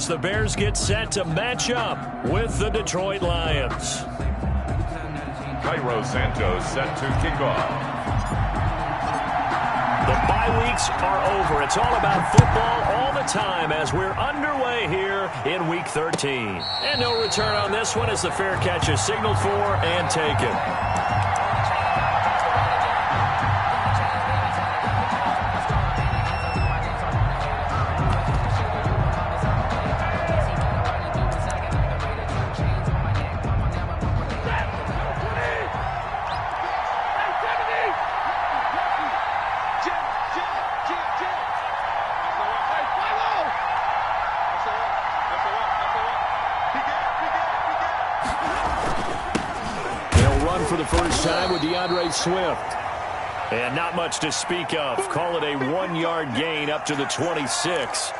as the Bears get set to match up with the Detroit Lions. Cairo Santos set to kick off. The bye weeks are over. It's all about football all the time as we're underway here in Week 13. And no return on this one as the fair catch is signaled for and taken. For the first time with Swift. And not much to speak of. Call it a 1-yard gain up to the 26.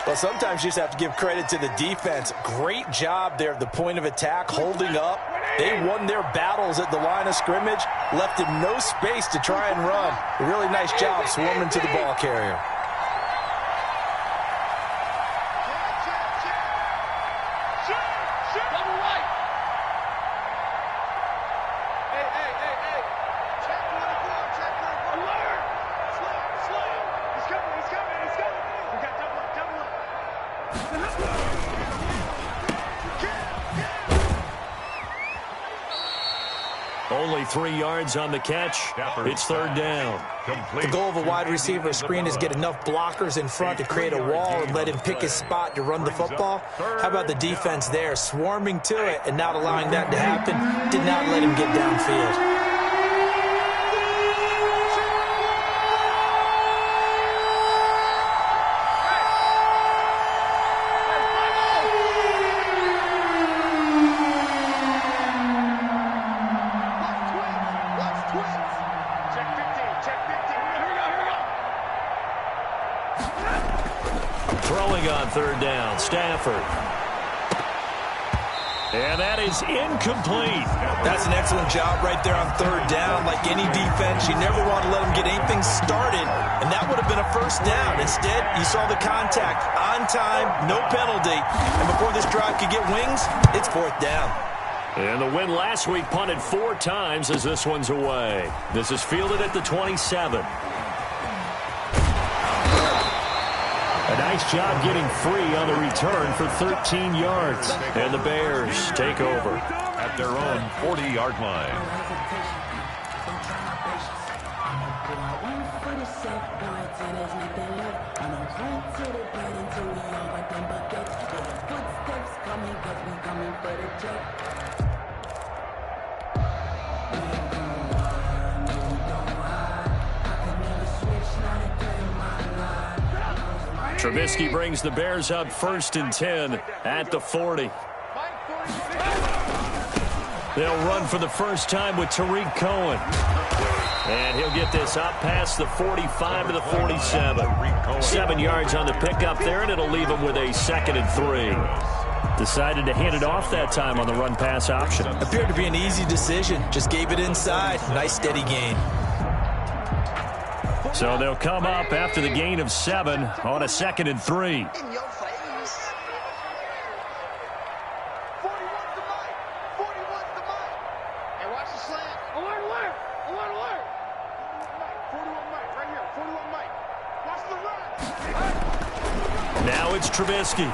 Well, sometimes you just have to give credit to the defense. Great job there at the point of attack, holding up. They won their battles at the line of scrimmage, left him no space to try and run. A really nice job swarming to the ball carrier. Only 3 yards on the catch. It's third down. The goal of a wide receiver screen is get enough blockers in front to create a wall and let him pick his spot to run the football. How about the defense there, swarming to it and not allowing that to happen? Did not let him get downfield. Throwing on third down, Stafford. And that is incomplete. That's an excellent job right there on third down. Like any defense, you never want to let them get anything started, and that would have been a first down. Instead, you saw the contact on time, no penalty, and before this drive could get wings, it's fourth down. And the win last week punted 4 times as this one's away. This is fielded at the 27. A nice job getting free on the return for 13 yards. And the Bears take over at their own 40-yard line. Trubisky brings the Bears up 1st and 10 at the 40. They'll run for the first time with Tariq Cohen. And he'll get this up past the 45 to the 47. 7 yards on the pickup there, and it'll leave him with a 2nd and 3. Decided to hand it off that time on the run-pass option. Appeared to be an easy decision. Just gave it inside. Nice steady gain. So they'll come up after the gain of 7 on a 2nd and 3. Now it's Trubisky.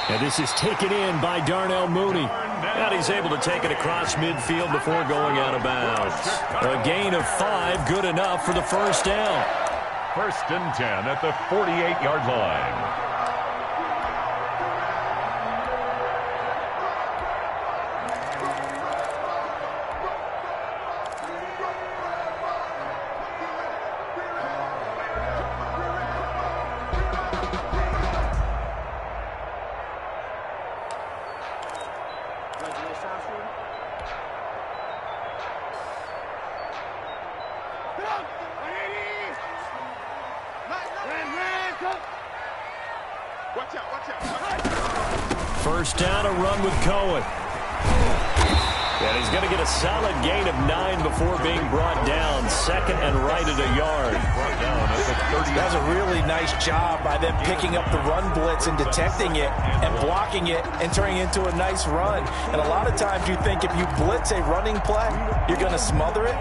And this is taken in by Darnell Mooney. And he's able to take it across midfield before going out of bounds. A gain of 5, good enough for the first down. 1st and 10 at the 48-yard line. First down, a run with Cohen. And he's going to get a solid gain of 9 before being brought down. Second and right at a yard. That's a really nice job by them picking up the run blitz and detecting it and blocking it and turning it into a nice run. And a lot of times you think if you blitz a running play, you're going to smother it.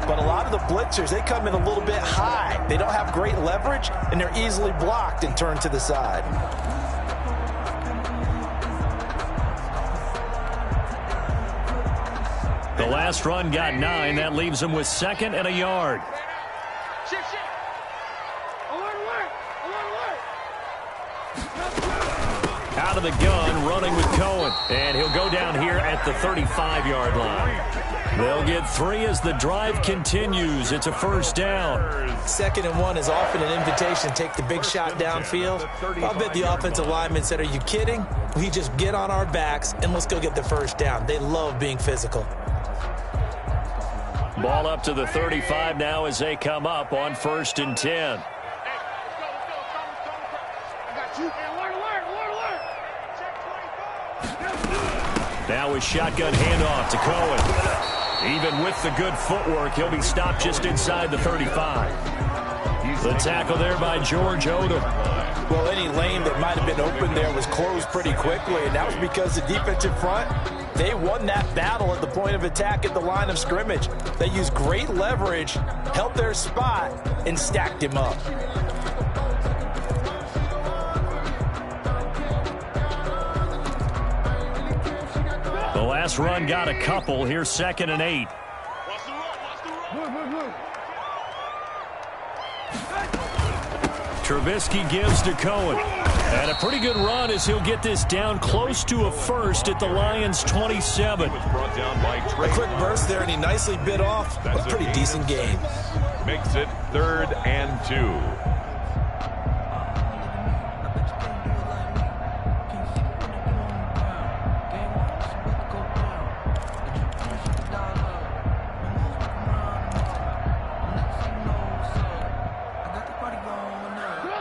But a lot of the blitzers, they come in a little bit high. They don't have great leverage, and they're easily blocked and turned to the side. The last run got 9. That leaves him with second and a yard. Out of the gun, running with Cohen. And he'll go down here at the 35-yard line. They'll get 3 as the drive continues. It's a first down. 2nd and 1 is often an invitation to take the big shot downfield. I'll bet the offensive lineman said, are you kidding? We just get on our backs and let's go get the first down. They love being physical. Ball up to the 35 now as they come up on 1st and 10. Now a shotgun handoff to Cohen. Even with the good footwork, he'll be stopped just inside the 35. The tackle there by George Odom. Well, any lane that might have been open there was closed pretty quickly, and that was because the defensive front, they won that battle at the point of attack at the line of scrimmage. They used great leverage, held their spot, and stacked him up. The last run got a couple. Here's 2nd and 8. Trubisky gives to Cohen. And a pretty good run as he'll get this down close to a first at the Lions' 27. A quick burst there, and he nicely bit off. A pretty decent game. Makes it 3rd and 2.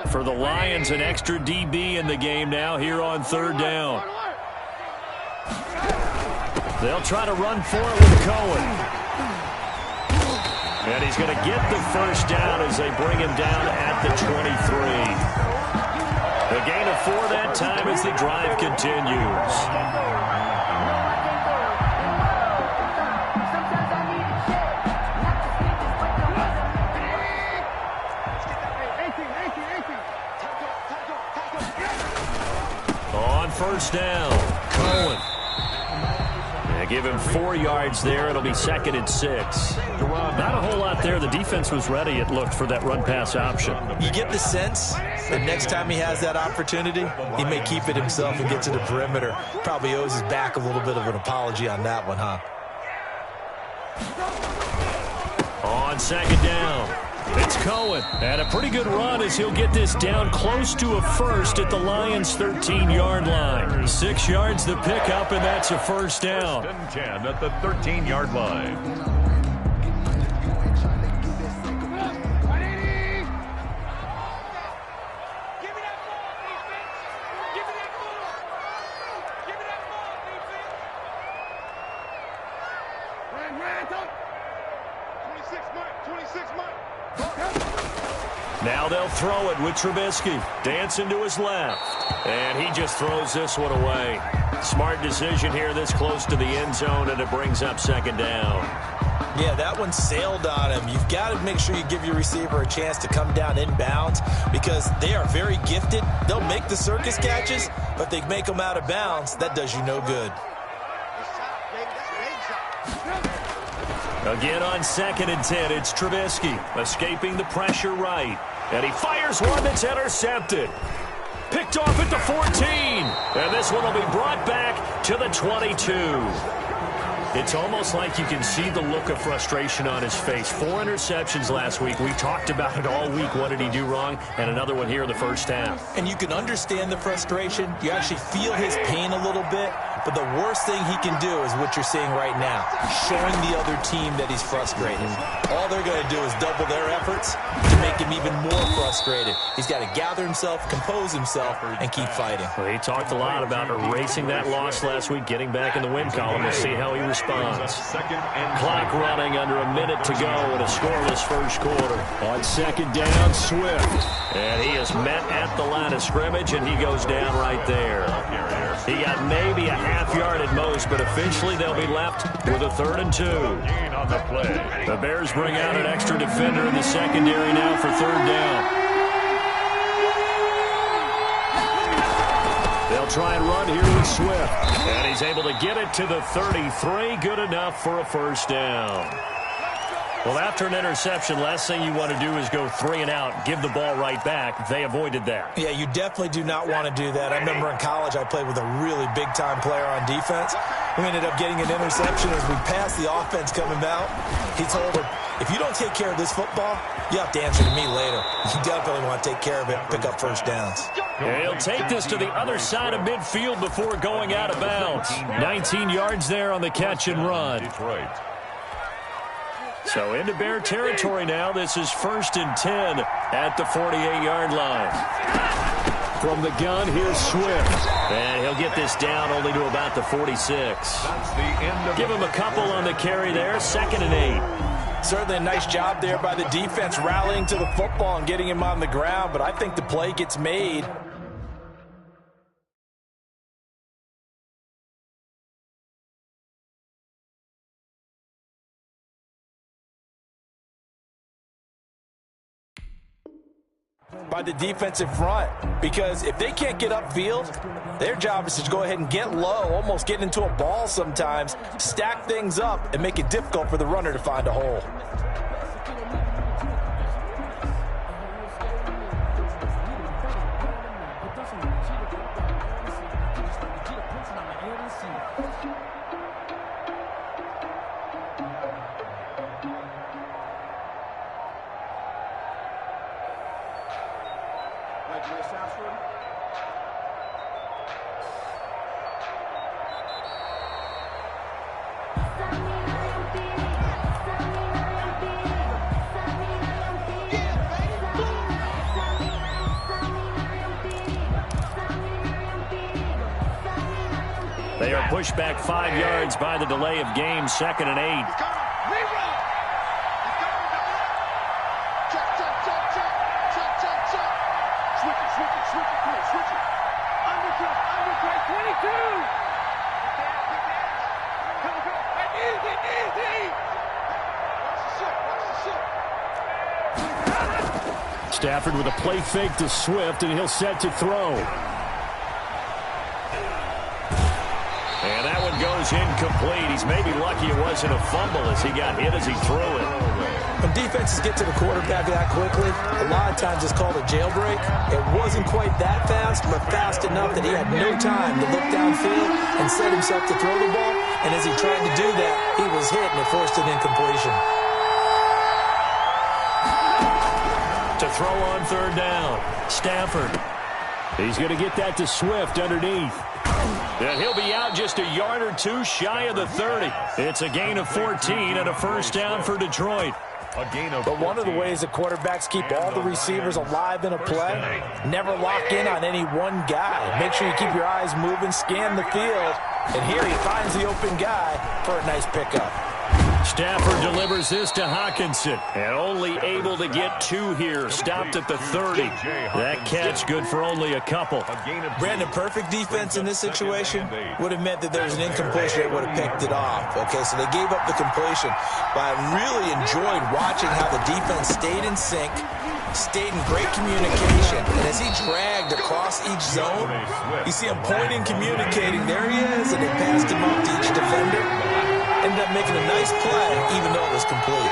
For the Lions, an extra DB in the game now here on 3rd down. They'll try to run for it with Cohen. And he's going to get the first down as they bring him down at the 23. A gain of 4 that time as the drive continues. First down, Cohen. They give him 4 yards there. It'll be 2nd and 6. Not a whole lot there. The defense was ready, it looked, for that run-pass option. You get the sense that next time he has that opportunity, he may keep it himself and get to the perimeter. Probably owes his back a little bit of an apology on that one, huh? On 2nd down, it's Cohen. And a pretty good run as he'll get this down close to a first at the Lions' 13-yard line. 6 yards the pickup, and that's a first down. 10 at the 13-yard line. Now they'll throw it with Trubisky. Dancing to his left. And he just throws this one away. Smart decision here this close to the end zone, and it brings up 2nd down. Yeah, that one sailed on him. You've got to make sure you give your receiver a chance to come down inbounds because they are very gifted. They'll make the circus catches, but they make them out of bounds. That does you no good. Again on 2nd and 10, it's Trubisky escaping the pressure right. And he fires one that's intercepted. Picked off at the 14. And this one will be brought back to the 22. It's almost like you can see the look of frustration on his face. 4 interceptions last week. We talked about it all week. What did he do wrong? And another one here in the first half. And you can understand the frustration. You actually feel his pain a little bit. But the worst thing he can do is what you're seeing right now, showing the other team that he's frustrated. All they're going to do is double their efforts to make him even more frustrated. He's got to gather himself, compose himself, and keep fighting. Well, he talked a lot about erasing that loss last week, getting back in the win column. We'll see how he responds response. Clock running under a minute to go in a scoreless first quarter. On second down, Swift. And he is met at the line of scrimmage, and he goes down right there. He got maybe a half yard at most, but officially they'll be left with a 3rd and 2. The Bears bring out an extra defender in the secondary now for 3rd down. They'll try and run here with Swift. And he's able to get it to the 33. Good enough for a first down. Well, after an interception, last thing you want to do is go 3 and out, give the ball right back. They avoided that. Yeah, you definitely do not want to do that. I remember in college I played with a really big-time player on defense. We ended up getting an interception as we passed the offense coming out. He told him, if you don't take care of this football, you have to answer to me later. You definitely want to take care of it, pick up first downs. And he'll take this to the other side of midfield before going out of bounds. 19 yards there on the catch and run. So into Bear territory now. This is 1st and 10 at the 48-yard line. From the gun, here's Swift. And he'll get this down only to about the 46. Give him a couple on the carry there. 2nd and 8. Certainly a nice job there by the defense rallying to the football and getting him on the ground, but I think the play gets made. By the defensive front, because if they can't get upfield, their job is to go ahead and get low, almost get into a ball sometimes, stack things up, and make it difficult for the runner to find a hole. They are pushed back 5 yards by the delay of game. 2nd and 8. Stafford with a play fake to Swift, and he'll set to throw. And that one goes incomplete. He's maybe lucky it wasn't a fumble as he got hit as he threw it. When defenses get to the quarterback that quickly, a lot of times it's called a jailbreak. It wasn't quite that fast, but fast enough that he had no time to look downfield and set himself to throw the ball. And as he tried to do that, he was hit and it forced an incompletion. To throw on 3rd down, Stafford. He's going to get that to Swift underneath. And he'll be out just a yard or two shy of the 30. It's a gain of 14 and a first down for Detroit. But one of the ways that quarterbacks keep all the receivers alive in a play, never lock in on any one guy. Make sure you keep your eyes moving, scan the field, and here he finds the open guy for a nice pickup. Stafford delivers this to Hockenson, and only able to get 2 here. Stopped at the 30. That catch good for only a couple. Brandon, perfect defense in this situation would have meant that there was an incompletion that would have picked it off. Okay, so they gave up the completion, but I really enjoyed watching how the defense stayed in sync, stayed in great communication, and as he dragged across each zone, you see him pointing, communicating. There he is, and they passed him off to each defender. Ended up making a nice play, even though it was complete.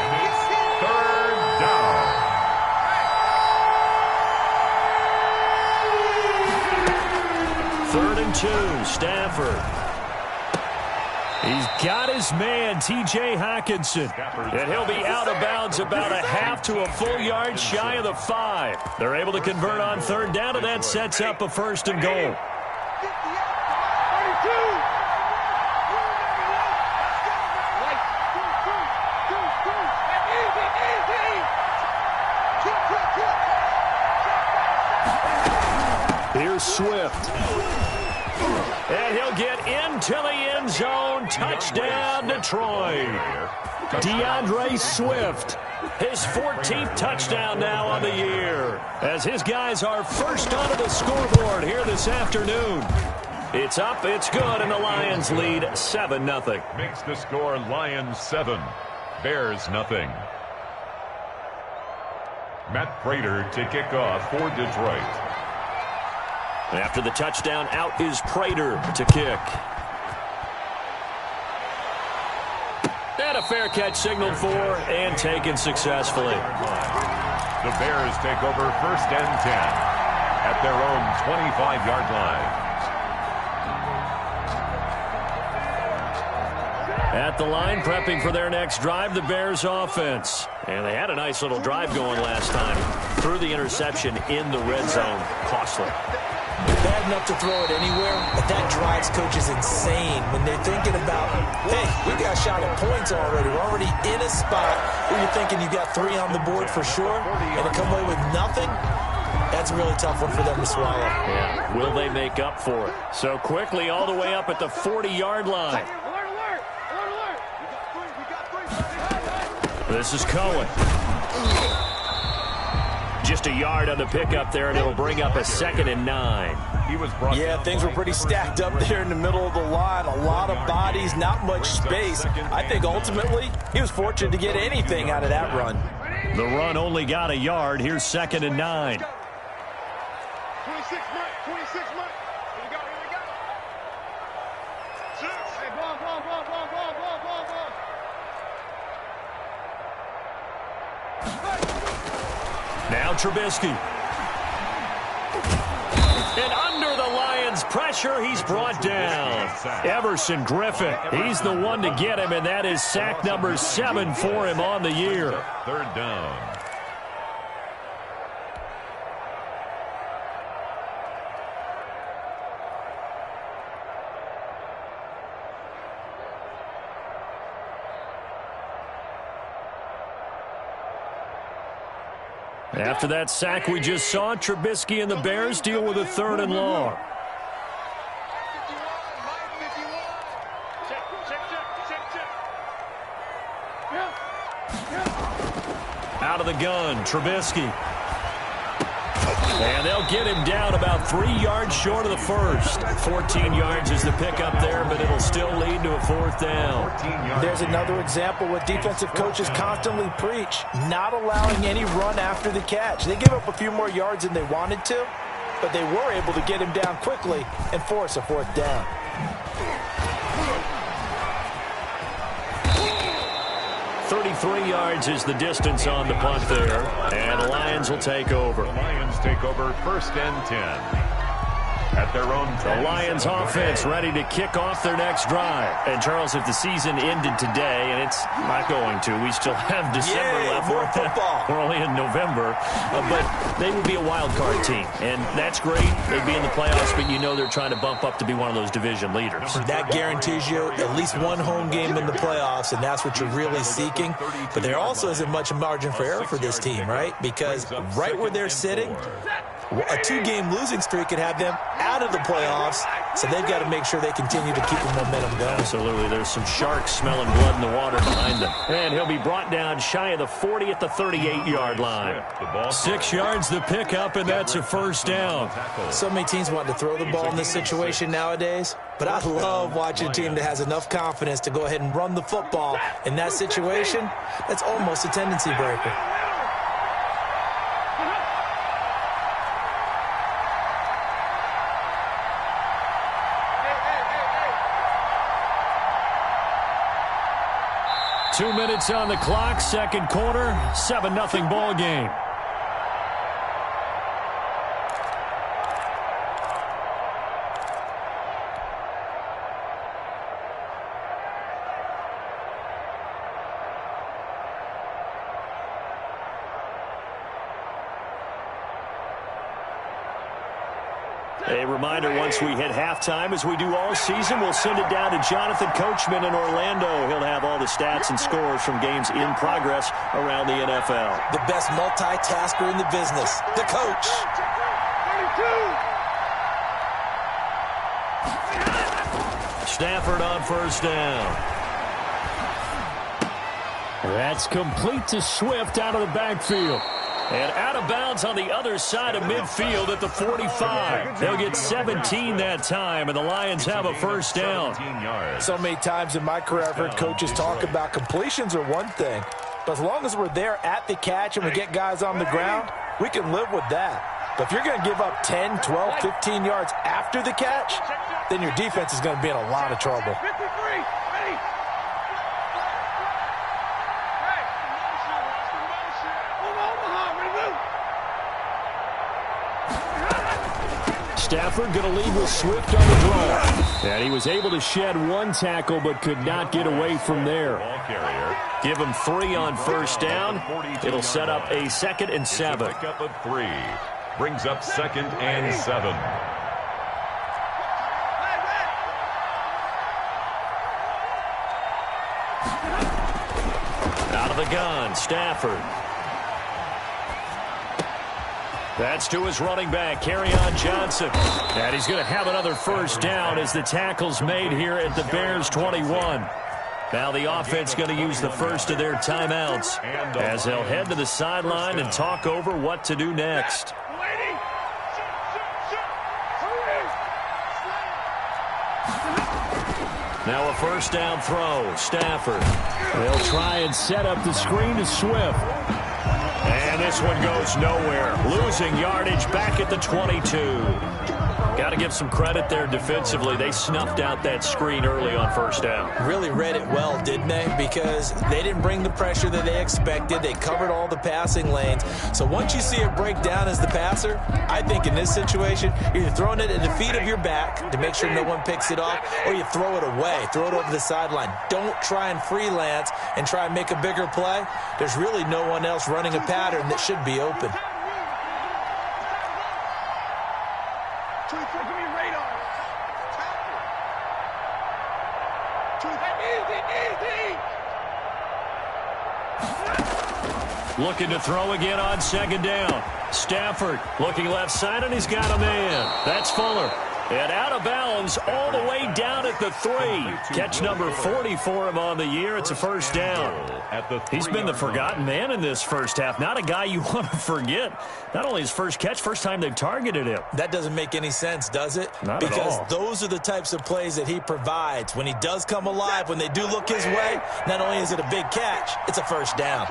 3rd down. Third and 2, Stafford. He's got his man, T.J. Hockenson. And he'll be out of bounds about a half to a full yard shy of the 5. They're able to convert on 3rd down, and that sets up a 1st and goal. Here's Swift. And he'll get into the end zone. Touchdown, Detroit. DeAndre Swift, his 14th touchdown now on the year, as his guys are first onto the scoreboard here this afternoon. It's up, it's good, and the Lions lead 7-0. Makes the score Lions 7, Bears 0. Matt Prater to kick off for Detroit. After the touchdown, out is Prater to kick. And a fair catch signaled for and taken successfully. The Bears take over 1st and 10 at their own 25-yard line. At the line, prepping for their next drive, the Bears offense. And they had a nice little drive going last time. Threw the interception in the red zone. Costly. Bad enough to throw it anywhere, but that drives coaches insane when they're thinking about, hey, we got shot at points already. We're already in a spot where you're thinking you got 3 on the board for sure, and to come away with nothing, that's a really tough one for them to swallow. Yeah, will they make up for it? So quickly all the way up at the 40-yard line. This is Cohen. Just a yard on the pickup there, and it'll bring up a 2nd and 9. Yeah, things were pretty stacked up there in the middle of the line. A lot of bodies, not much space. I think ultimately he was fortunate to get anything out of that run. The run only got a yard. Here's 2nd and 9. 26 months. Here we go. Hey, ball. Now Trubisky. And under the Lions' pressure, he's brought down. Everson Griffin, he's the one to get him, and that is sack number 7 for him on the year. 3rd down. After that sack we just saw, Trubisky and the Bears deal with a 3rd and long. Out of the gun, Trubisky. And they'll get him down about 3 yards short of the first. 14 yards is the pickup there, but it'll still lead to a 4th down. There's another example what defensive coaches constantly preach, not allowing any run after the catch. They give up a few more yards than they wanted to, but they were able to get him down quickly and force a 4th down. 33 yards is the distance on the punt there, and the Lions will take over. The Lions take over 1st and 10 at their own 10. The Lions offense ready to kick off their next drive. And Charles, if the season ended today, and it's not going to, we still have December left. More football. We're only in November, but they would be a wild card team, and that's great. They'd be in the playoffs, but you know they're trying to bump up to be one of those division leaders. That guarantees you at least one home game in the playoffs, and that's what you're really seeking. But there also isn't much margin for error for this team, right? Because right where they're sitting, a 2-game losing streak could have them out of the playoffs, so they've got to make sure they continue to keep the momentum going. Absolutely. There's some sharks smelling blood in the water behind them. And he'll be brought down shy of the 40 at the 38-yard line. 6 yards the pickup, and that's a 1st down. So many teams want to throw the ball in this situation nowadays, but I love watching a team that has enough confidence to go ahead and run the football. In that situation, that's almost a tendency breaker. Two minutes on the clock, 2nd quarter, 7-0 ball game. A reminder, once we hit halftime, as we do all season, we'll send it down to Jonathan Coachman in Orlando. He'll have all the stats and scores from games in progress around the NFL. The best multitasker in the business, the coach. Stafford on first down. That's complete to Swift out of the backfield. And out of bounds on the other side of midfield at the 45. They'll get 17 that time, and the Lions have a first down. So many times in my career, I've heard coaches talk about completions are one thing, but as long as we're there at the catch and we get guys on the ground, we can live with that. But if you're going to give up 10, 12, 15 yards after the catch, then your defense is going to be in a lot of trouble. Stafford going to lead with Swift on the draw. And he was able to shed one tackle but could not get away from there. Give him 3 on first down. It'll set up a 2nd and 7. Pickup of 3. Brings up 2nd and 7. Out of the gun, Stafford. That's to his running back, Kerryon Johnson. And he's going to have another first down as the tackle's made here at the Bears' 21. Now the offense going to use the first of their timeouts as they'll head to the sideline and talk over what to do next. Now a first down throw, Stafford. They'll try and set up the screen to Swift. And this one goes nowhere. Losing yardage back at the 22. Got to give some credit there defensively. They snuffed out that screen early on first down. Really read it well, didn't they? Because they didn't bring the pressure that they expected. They covered all the passing lanes. So once you see it break down as the passer, I think in this situation, you're either throwing it at the feet of your back to make sure no one picks it off, or you throw it away, throw it over the sideline. Don't try and freelance and try and make a bigger play. There's really no one else running a pattern that should be open. Looking to throw again on second down. Stafford looking left side, and he's got a man. That's Fuller. And out of bounds all the way down at the 3. Catch number 40 for him on the year. It's a first down. He's been the forgotten man in this first half. Not a guy you want to forget. Not only his first catch, first time they've targeted him. That doesn't make any sense, does it? Not at all. Because those are the types of plays that he provides. When he does come alive, when they do look his way, not only is it a big catch, it's a first down.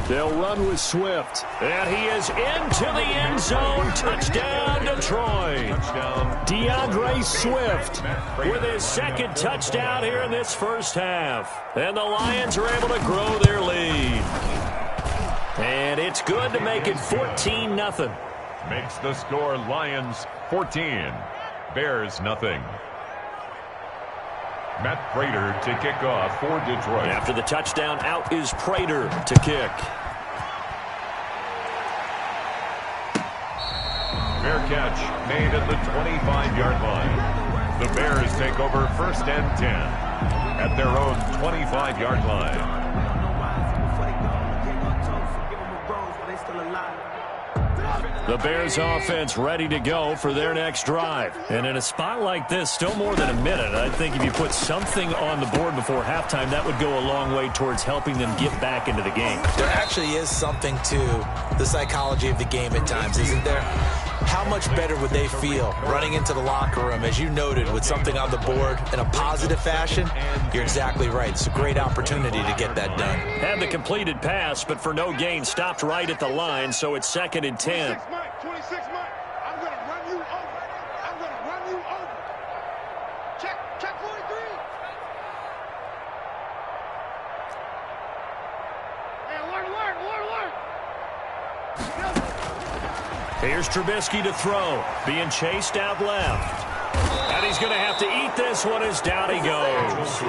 They'll run with Swift. And he is into the end zone. Touchdown, Detroit. DeAndre Swift with his 2nd touchdown here in this first half. And the Lions are able to grow their lead. And it's good to make it 14-0. Makes the score Lions 14. Bears nothing. Matt Prater to kick off for Detroit. After the touchdown, out is Prater to kick. Fair catch made at the 25-yard line. The Bears take over 1st and 10 at their own 25-yard line. The Bears offense ready to go for their next drive. And in a spot like this, still more than a minute, I think if you put something on the board before halftime, that would go a long way towards helping them get back into the game. There actually is something to the psychology of the game at times, isn't there? How much better would they feel running into the locker room, as you noted, with something on the board in a positive fashion? You're exactly right. It's a great opportunity to get that done. Had the completed pass, but for no gain, stopped right at the line, so it's 2nd and 10. 26 Mike. I'm going to run you over. I'm going to run you over. Check 43. Hey, alert. Here's Trubisky to throw. Being chased out left. And he's going to have to eat this one as down he goes.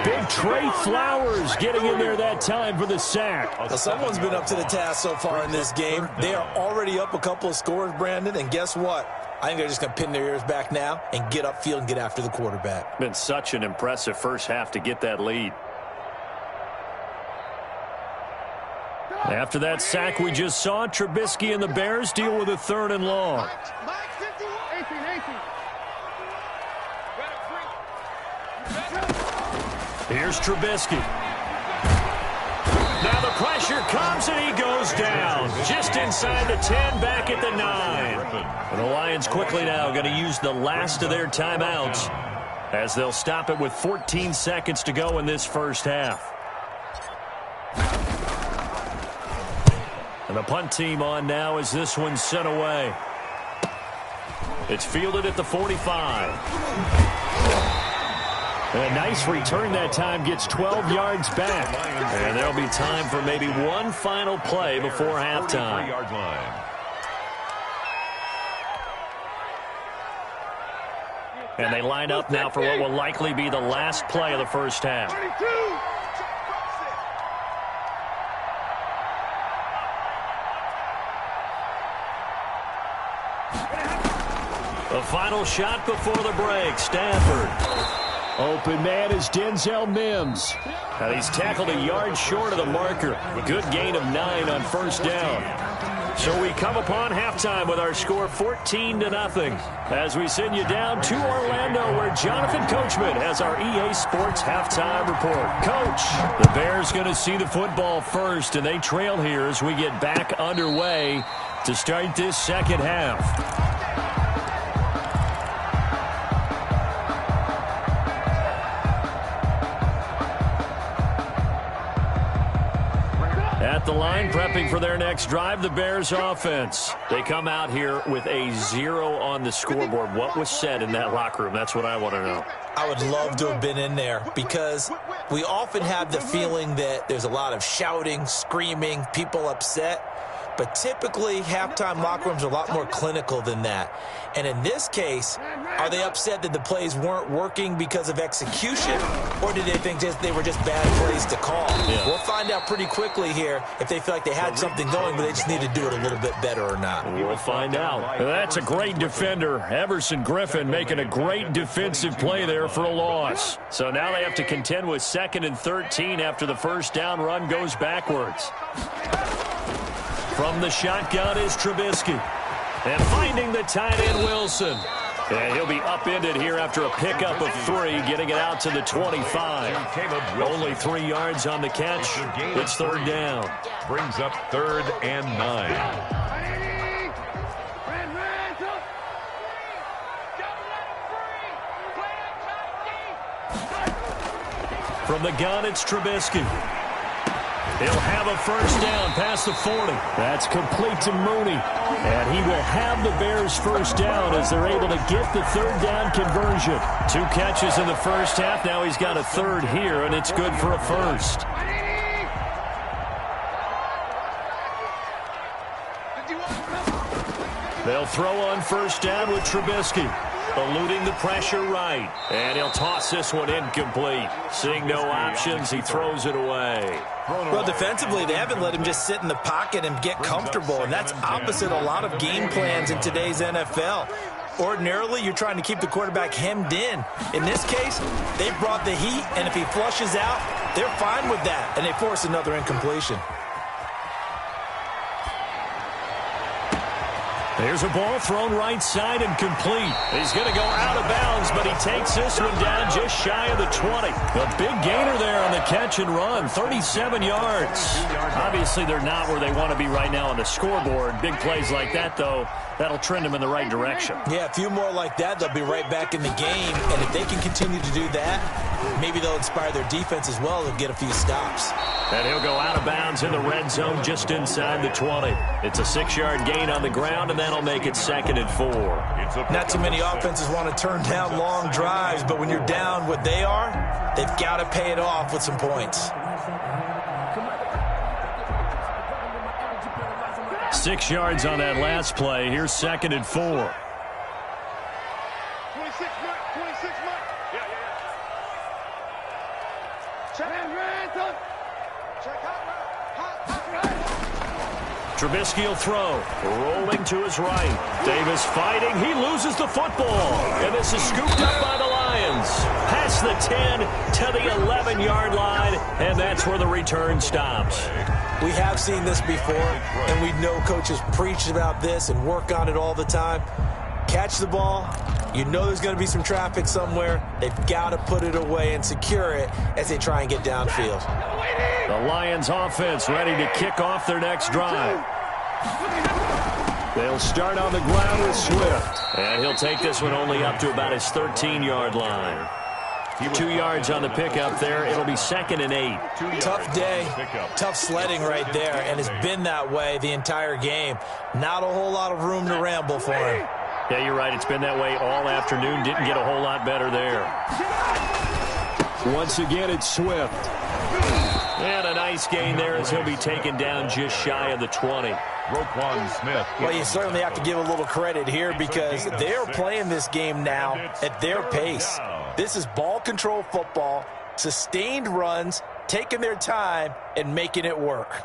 Big Trey Flowers getting in there that time for the sack. Well, someone's been up to the task so far in this game. They are already up a couple of scores, Brandon, and guess what? I think they're just going to pin their ears back now and get upfield and get after the quarterback. Been such an impressive first half to get that lead. After that sack we just saw, Trubisky and the Bears deal with a 3rd and long. Here's Trubisky. Now the pressure comes and he goes down. Just inside the 10, back at the 9. And the Lions quickly now going to use the last of their timeouts as they'll stop it with 14 seconds to go in this first half. And the punt team on now as this one's sent away. It's fielded at the 45. A nice return that time, gets 12 yards back. And there'll be time for maybe one final play before halftime. And they line up now for what will likely be the last play of the first half. The final shot before the break, Stafford. Open man is Denzel Mims. And he's tackled a yard short of the marker. Good gain of 9 on first down. So we come upon halftime with our score 14-0 as we send you down to Orlando where Jonathan Coachman has our EA Sports halftime report. Coach, the Bears going to see the football first, and they trail here as we get back underway to start this second half. At the line, prepping for their next drive, the Bears offense. They come out here with a 0 on the scoreboard. What was said in that locker room? That's what I want to know. I would love to have been in there because we often have the feeling that there's a lot of shouting, screaming, people upset. But typically, halftime locker rooms are a lot more clinical than that. And in this case, are they upset that the plays weren't working because of execution, or did they think they were just bad plays to call? Yeah. We'll find out pretty quickly here if they feel like they had something going, but they just need to do it a little bit better or not. We'll find out. That's a great defender. Everson Griffin making a great defensive play there for a loss. So now they have to contend with 2nd and 13 after the first down run goes backwards. From the shotgun is Trubisky. And finding the tight end, Wilson. And he'll be upended here after a pickup of 3, getting it out to the 25. Only 3 yards on the catch. It's 3rd down. Brings up 3rd and 9. From the gun, it's Trubisky. He'll have a first down past the 40. That's complete to Mooney. And he will have the Bears first down as they're able to get the 3rd down conversion. 2 catches in the first half. Now he's got a 3rd here, and it's good for a first. They'll throw on first down with Trubisky. Eluding the pressure right. And he'll toss this one incomplete. Seeing no options, he throws it away. Well, defensively, they haven't let him just sit in the pocket and get comfortable, and that's opposite a lot of game plans in today's NFL. Ordinarily, you're trying to keep the quarterback hemmed in. In this case, they brought the heat, and if he flushes out, they're fine with that, and they force another incompletion. There's a ball thrown right side and complete. He's going to go out of bounds, but he takes this one down just shy of the 20. A big gainer there on the catch and run, 37 yards. Obviously, they're not where they want to be right now on the scoreboard. Big plays like that, though, that'll trend them in the right direction. Yeah, a few more like that, they'll be right back in the game. And if they can continue to do that, maybe they'll inspire their defense as well and get a few stops. And he'll go out of bounds in the red zone just inside the 20. It's a 6-yard gain on the ground, and that'll make it 2nd and 4. Not too many offenses want to turn down long drives, but when you're down what they are, they've got to pay it off with some points. 6 yards on that last play. Here's 2nd and 4. 26, Trubisky will throw. Rolling to his right. Davis fighting. He loses the football. And this is scooped up by the Lions. Past the 10 to the 11-yard line. And that's where the return stops. We have seen this before, and we know coaches preach about this and work on it all the time. Catch the ball. You know there's going to be some traffic somewhere. They've got to put it away and secure it as they try and get downfield. The Lions offense ready to kick off their next drive. They'll start on the ground with Swift. And he'll take this one only up to about his 13-yard line. 2 yards on the pickup there. It'll be 2nd and 8. Tough day, tough sledding right there, and it's been that way the entire game. Not a whole lot of room to ramble for him. Yeah, you're right. It's been that way all afternoon. Didn't get a whole lot better there. Once again, it's Swift. And a nice gain there as he'll be taken down just shy of the 20. Smith. Well, you certainly have to give a little credit here because they're playing this game now at their pace. This is ball control football, sustained runs, taking their time, and making it work.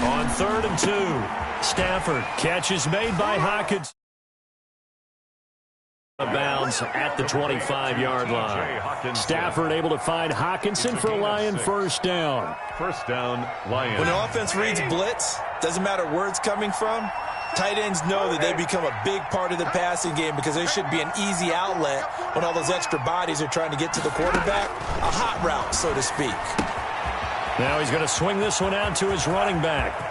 On 3rd and 2, Stafford, catch is made by Hawkins. Bounds at the 25-yard line. Stafford able to find Hawkinson for a Lion first down. First down, Lions. When the offense reads blitz, doesn't matter where it's coming from, tight ends know that they become a big part of the passing game because there should be an easy outlet when all those extra bodies are trying to get to the quarterback. A hot route, so to speak. Now he's going to swing this one out to his running back.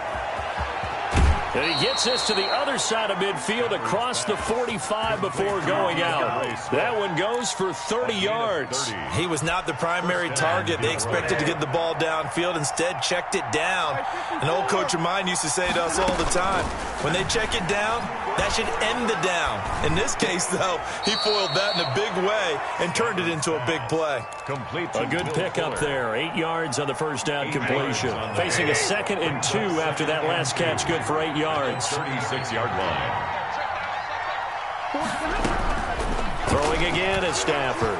And he gets this to the other side of midfield across the 45 before going out. That one goes for 30 yards. He was not the primary target. They expected to get the ball downfield. Instead, checked it down. An old coach of mine used to say to us all the time, when they check it down, that should end the down. In this case, though, he foiled that in a big way and turned it into a big play. A good pickup there. 8 yards on the first down completion. Facing a 2nd and 2 after that last catch, good for 8 yards. 36-yard line. Throwing again is Stafford.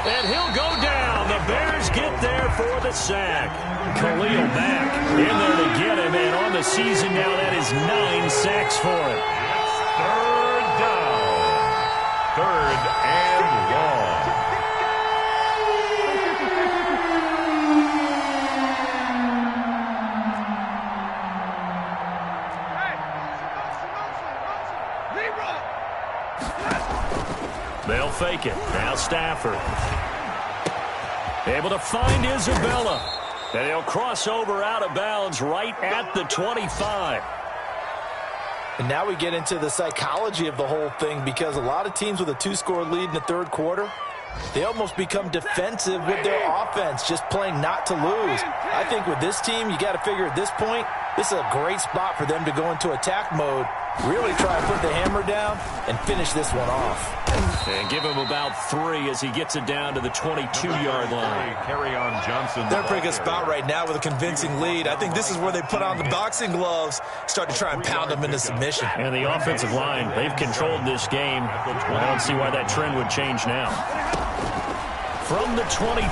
And he'll go down. The Bears get there for the sack. Khalil Mack in there to get him. And on the season now, that is 9 sacks for him. Third down. 3rd and long. They'll fake it. Now Stafford. Able to find Isabella. And he'll cross over out of bounds right at the 25. And now we get into the psychology of the whole thing because a lot of teams with a 2-score lead in the 3rd quarter, they almost become defensive with their offense, just playing not to lose. I think with this team, you got to figure at this point, this is a great spot for them to go into attack mode, really try to put the hammer down and finish this one off. And give him about 3 as he gets it down to the 22-yard line. Carry-on Johnson. They're in a pretty good spot right now with a convincing lead. I think this is where they put on the boxing gloves, start to try and pound them into submission. And the offensive line, they've controlled this game. I don't see why that trend would change now. From the 22,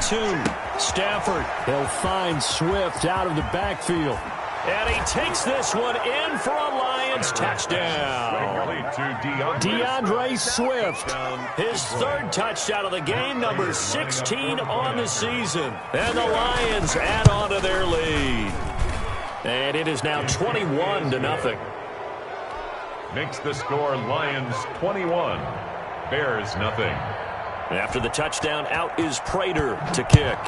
Stafford, they'll find Swift out of the backfield. And he takes this one in for a Lions touchdown. DeAndre Swift, his 3rd touchdown of the game, number 16 on the season. And the Lions add on to their lead. And it is now 21-0. Makes the score Lions 21, Bears nothing. After the touchdown, out is Prater to kick.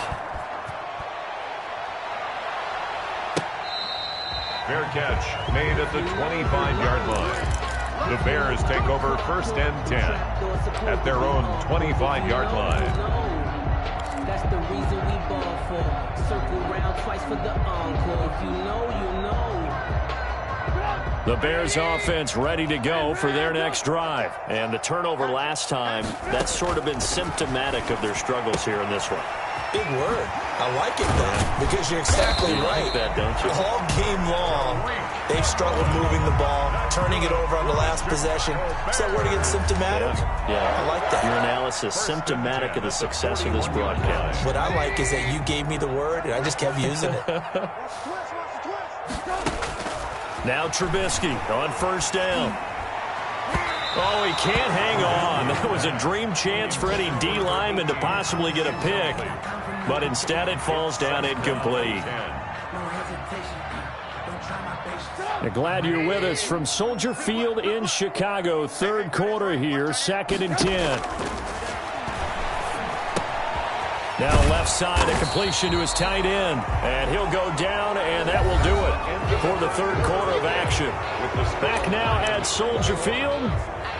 Fair catch made at the 25-yard line. The Bears take over 1st and 10 at their own 25-yard line. That's the reason we ball for. Circle round twice for the encore. If you know, you know. The Bears offense ready to go for their next drive. And the turnover last time, that's sort of been symptomatic of their struggles here in this one. Big word. I like it, though, because you're exactly right. Like that, don't you? All game long, they've struggled moving the ball, turning it over on the last possession. Is that word again, symptomatic? Yeah. I like that. Your analysis, symptomatic of the success of this broadcast. What I like is that you gave me the word, and I just kept using it. Now Trubisky on first down. Oh, he can't hang on. That was a dream chance for any D lineman to possibly get a pick. But instead it falls down incomplete. Glad you're with us from Soldier Field in Chicago. Third quarter here, 2nd and 10. Now left side, a completion to his tight end. And he'll go down, and that will do it for the third quarter of action. Back now at Soldier Field.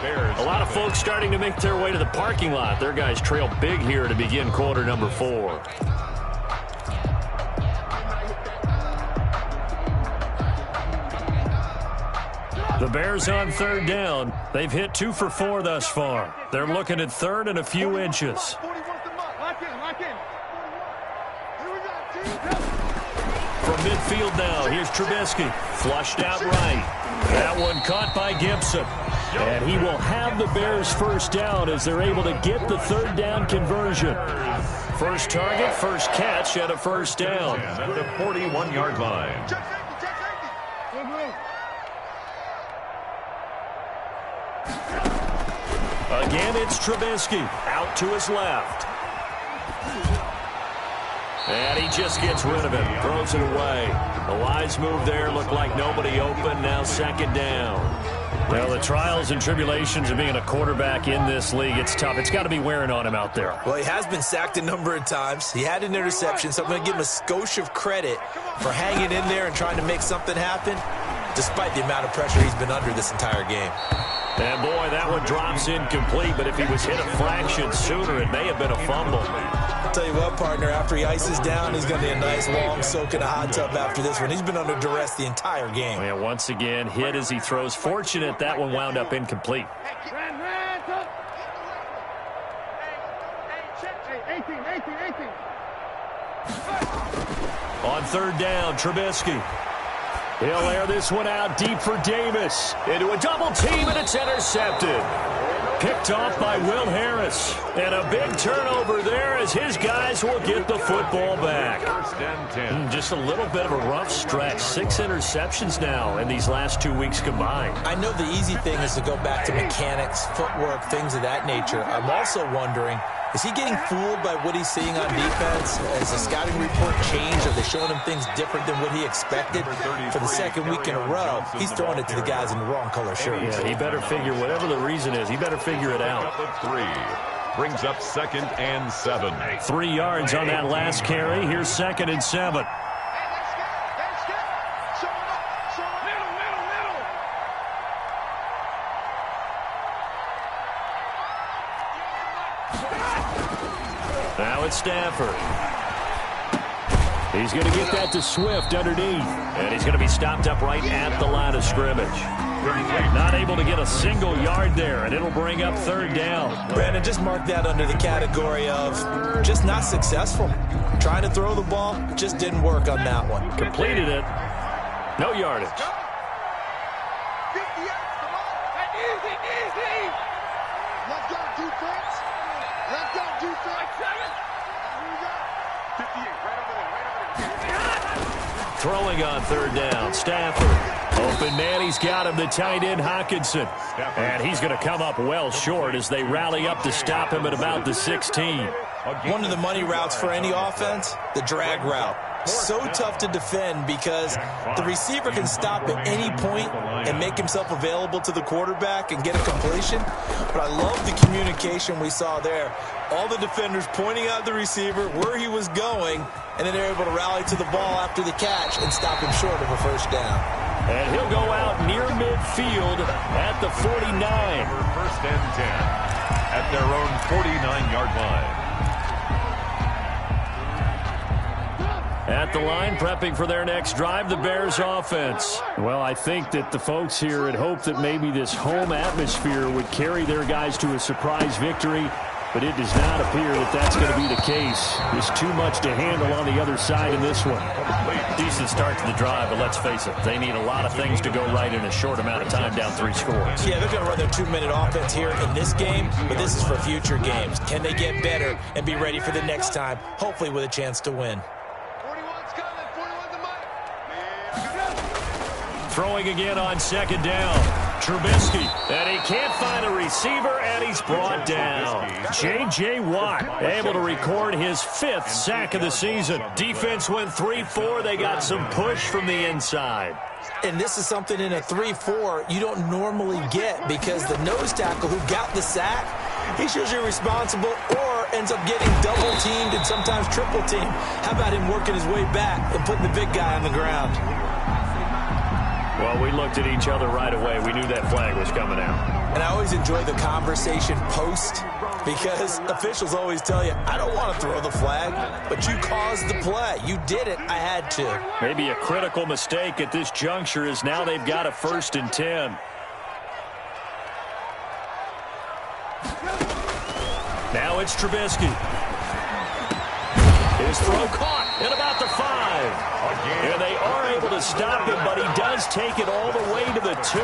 A lot of folks starting to make their way to the parking lot. Their guys trail big here to begin quarter number 4. The Bears on third down. They've hit 2 for 4 thus far. They're looking at third and a few inches. From midfield now, here's Trubisky. Flushed out right. That one caught by Gibson. And he will have the Bears first down as they're able to get the third down conversion. First target, first catch, and a first down. At the 41-yard line. Again, it's Trubisky. Out to his left. And he just gets rid of it. Throws it away. A wise move there. Looked like nobody open. Now second down. Well, the trials and tribulations of being a quarterback in this league, it's tough. It's got to be wearing on him out there. Well, he has been sacked a number of times. He had an interception, so I'm going to give him a skosh of credit for hanging in there and trying to make something happen, despite the amount of pressure he's been under this entire game. And, boy, that one drops incomplete, but if he was hit a fraction sooner, it may have been a fumble. I'll tell you what, partner, after he ices down, he's going to need a nice long soak in a hot tub after this one. He's been under duress the entire game. And once again, hit as he throws. Fortunate that one wound up incomplete. On third down, Trubisky. He'll air this one out deep for Davis. Into a double team, and it's intercepted. Picked off by Will Harris. And a big turnover there as his guys will get the football back. First and 10. Just a little bit of a rough stretch. 6 interceptions now in these last 2 weeks combined. I know the easy thing is to go back to mechanics, footwork, things of that nature. I'm also wondering, is he getting fooled by what he's seeing on defense? Has the scouting report changed? Are they showing him things different than what he expected? For the second week in a row, he's throwing it to the guys in the wrong color shirts. Yeah, he better figure, whatever the reason is, he better figure it out. Brings up 2nd and 7. 3 yards on that last carry. Here's 2nd and 7. Now it's Stafford. He's going to get that to Swift underneath. And he's going to be stopped up right at the line of scrimmage. Not able to get a single yard there, and it'll bring up third down. Brandon, just mark that under the category of just not successful. Trying to throw the ball, just didn't work on that one. Completed it. No yardage. Let's go, defense. Let's go, defense. 58, right over there. Throwing on third down, Stafford. Open man, he's got him, the tight end, Hockenson. And he's going to come up well short as they rally up to stop him at about the 16. One of the money routes for any offense, the drag route. So tough to defend because the receiver can stop at any point and make himself available to the quarterback and get a completion. But I love the communication we saw there. All the defenders pointing out the receiver, where he was going, and then they're able to rally to the ball after the catch and stop him short of a first down. And he'll go out near midfield at the 49. First and 10 at their own 49-yard line. At the line, prepping for their next drive, the Bears offense. Well, I think that the folks here had hoped that maybe this home atmosphere would carry their guys to a surprise victory, but it does not appear that that's going to be the case. There's too much to handle on the other side in this one. Decent start to the drive, but let's face it, they need a lot of things to go right in a short amount of time, down 3 scores. Yeah, they're going to run their 2-minute offense here in this game, but this is for future games. Can they get better and be ready for the next time, hopefully with a chance to win? Throwing again on second down. Trubisky, and he can't find a receiver, and he's brought down. J.J. Watt able to record his 5th sack of the season. Defense went 3-4. They got some push from the inside. And this is something in a 3-4 you don't normally get, because the nose tackle who got the sack, he's usually responsible or ends up getting double-teamed and sometimes triple-teamed. How about him working his way back and putting the big guy on the ground? Well, we looked at each other right away. We knew that flag was coming out. And I always enjoy the conversation post, because officials always tell you, I don't want to throw the flag, but you caused the play. You did it. I had to. Maybe a critical mistake at this juncture is now they've got a 1st and 10. Now it's Trubisky. His throw caught at about the 5. And they are able to stop him, but he does take it all the way to the 2.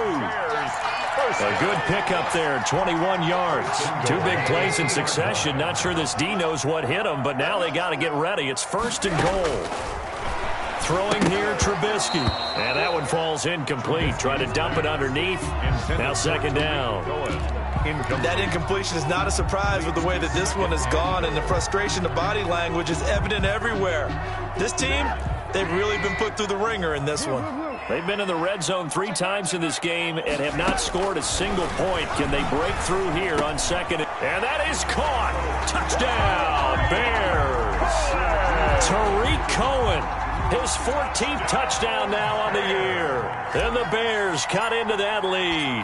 A good pickup there, 21 yards. 2 big plays in succession. Not sure this D knows what hit him, but now they got to get ready. It's 1st and goal. Throwing here, Trubisky. And that one falls incomplete. Trying to dump it underneath. Now 2nd down. That incompletion is not a surprise with the way that this one has gone, and the frustration, the body language is evident everywhere. This team, they've really been put through the ringer in this one. They've been in the red zone 3 times in this game and have not scored a single point. Can they break through here on 2nd? And that is caught. Touchdown, Bears. Tariq Cohen, his 14th touchdown now on the year. And the Bears cut into that lead.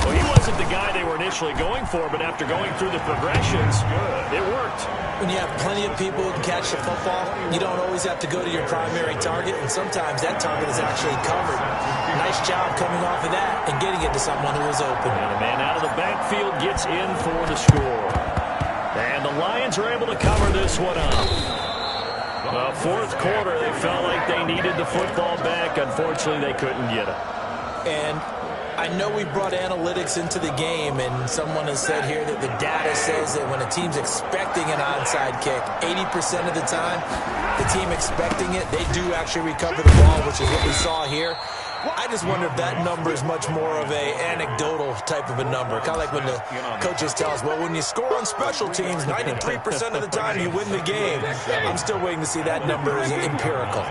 Well, he wasn't the guy they were initially going for, but after going through the progressions, it worked. When you have plenty of people who can catch the football, you don't always have to go to your primary target, and sometimes that target is actually covered. Nice job coming off of that and getting it to someone who was open. And the man out of the backfield gets in for the score. And the Lions are able to cover this one up. The 4th quarter, they felt like they needed the football back. Unfortunately, they couldn't get it. And I know we brought analytics into the game, and someone has said here that the data says that when a team's expecting an onside kick, 80% of the time, the team expecting it, they do actually recover the ball, which is what we saw here. I just wonder if that number is much more of a anecdotal type of a number. Kind of like when the coaches tell us, well, when you score on special teams, 93% of the time you win the game. I'm still waiting to see that number is empirical.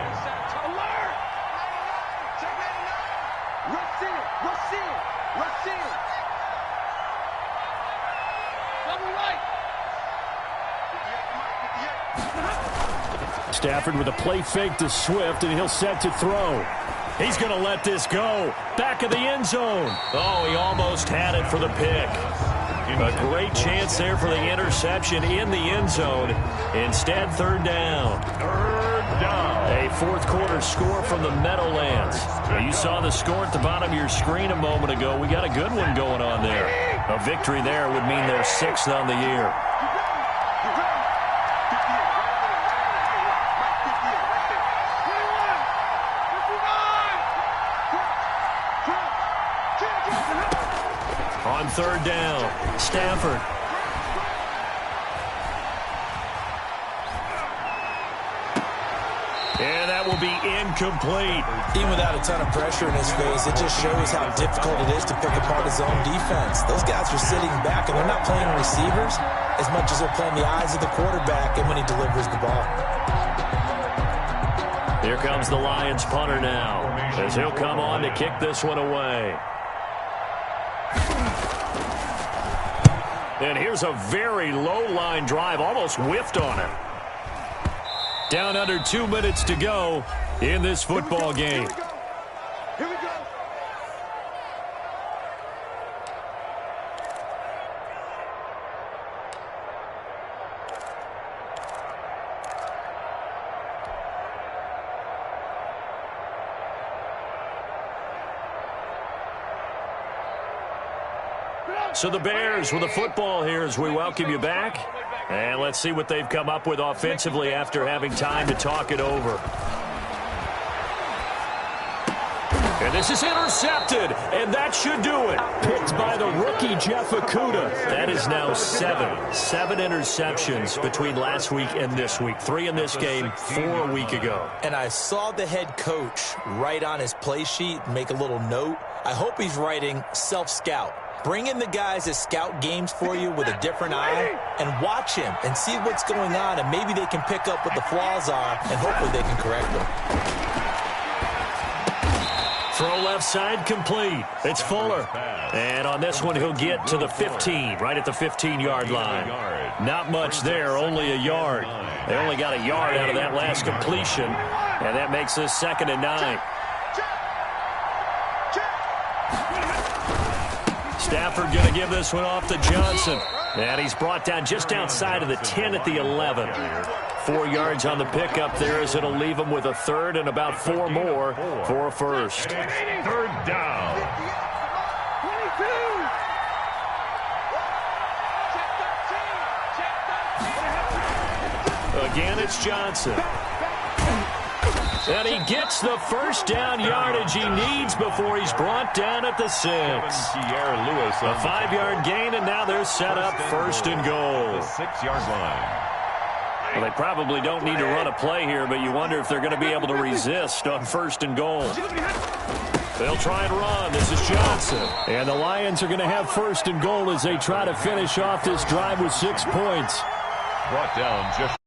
Stafford with a play fake to Swift, and he'll set to throw. He's going to let this go. Back of the end zone. Oh, he almost had it for the pick. A great chance there for the interception in the end zone. Instead, 3rd down. A 4th quarter score from the Meadowlands. You saw the score at the bottom of your screen a moment ago. We got a good one going on there. A victory there would mean they're 6th on the year. On 3rd down, Stafford. And that will be incomplete. Even without a ton of pressure in his face, it just shows how difficult it is to pick apart his own defense. Those guys are sitting back, and they're not playing receivers as much as they're playing the eyes of the quarterback and when he delivers the ball. Here comes the Lions punter now, as he'll come on to kick this one away. And here's a very low-line drive, almost whiffed on it. Down under 2 minutes to go in this football game. Here we go. So the Bears with the football here as we welcome you back. And let's see what they've come up with offensively after having time to talk it over. And this is intercepted, and that should do it. Picked by the rookie, Jeff Okudah. That is now seven interceptions between last week and this week. 3 in this game, 4 a week ago. And I saw the head coach write on his play sheet, make a little note. I hope he's writing self-scout. Bring in the guys that scout games for you with a different eye and watch him and see what's going on, and maybe they can pick up what the flaws are, and hopefully they can correct them. Throw left side complete. It's Fuller. And on this one, he'll get to the 15, right at the 15-yard line. Not much there, only a yard. They only got a yard out of that last completion, and that makes this 2nd and 9. Stafford going to give this one off to Johnson. And he's brought down just outside of the 10 at the 11. 4 yards on the pickup there as it'll leave him with a 3rd and about 4 more for a first. 3rd down. Again, it's Johnson. And he gets the first down yardage he needs before he's brought down at the 6. A 5-yard gain, and now they're set up 1st and goal. The 6-yard line. Well, they probably don't need to run a play here, but you wonder if they're going to be able to resist on 1st and goal. They'll try and run. This is Johnson. And the Lions are going to have 1st and goal as they try to finish off this drive with 6 points. Brought down just